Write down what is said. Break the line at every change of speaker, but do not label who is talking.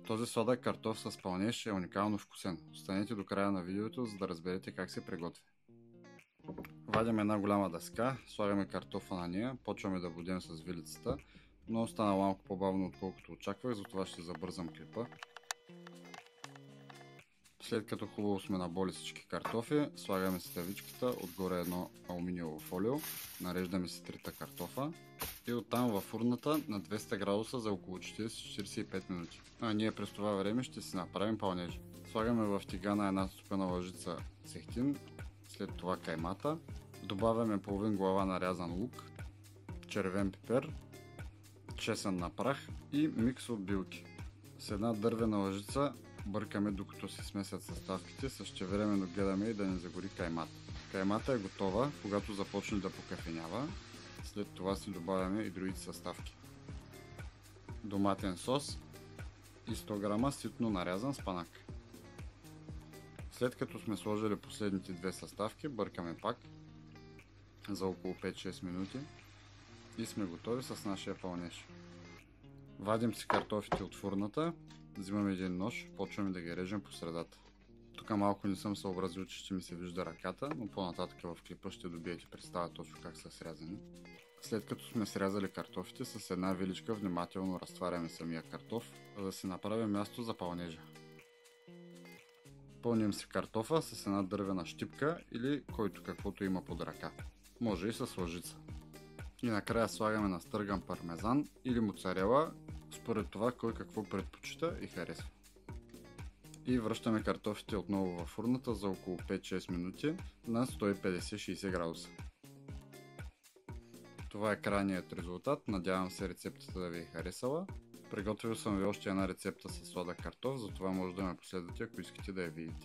Този сладък картоф с пълнеж е уникално вкусен. Останете до края на видеото, за да разберете как се приготвя. Вадим една голяма дъска, слагаме картофа на нея, почваме да будем с вилицата, но стана малко по-бавно отколкото очаквах, затова ще забързам клипа. След като хубаво сме наболи всички картофи, слагаме ставичката, отгоре едно алуминиево фолио, нареждаме си трите картофа и оттам във фурната на 200 градуса за около 40-45 минути. А ние през това време ще си направим пълнежа. Слагаме в тигана една стопена лъжица сехтин, след това каймата, добавяме половин глава нарязан лук, червен пипер, чесън на прах и микс от билки. С една дървена лъжица бъркаме докато се смесят съставките, същевременно гледаме и да не загори каймата. Каймата е готова, когато започне да покафенява. След това си добавяме и другите съставки. Доматен сос и 100 грама ситно нарязан спанак. След като сме сложили последните две съставки, бъркаме пак за около 5-6 минути и сме готови с нашия пълнеж. Вадим си картофите от фурната, взимаме един нож, почваме да ги режем по средата. Тук малко не съм съобразил, че ще ми се вижда ръката, но по-нататък в клипа ще добиете представа точно как са срязани. След като сме срязали картофите, с една виличка внимателно разтваряме самия картоф, за да си направим място за пълнежа. Пълним си картофа с една дървена щипка или който каквото има под ръка. Може и с лъжица. И накрая слагаме настърган пармезан или моцарела, според това кой какво предпочита и харесва. И връщаме картофите отново във фурната за около 5-6 минути на 150-60 градуса. Това е крайният резултат, надявам се рецептата да ви е харесала. Приготвил съм ви още една рецепта с сладък картоф, затова може да ме последвате, ако искате да я видите.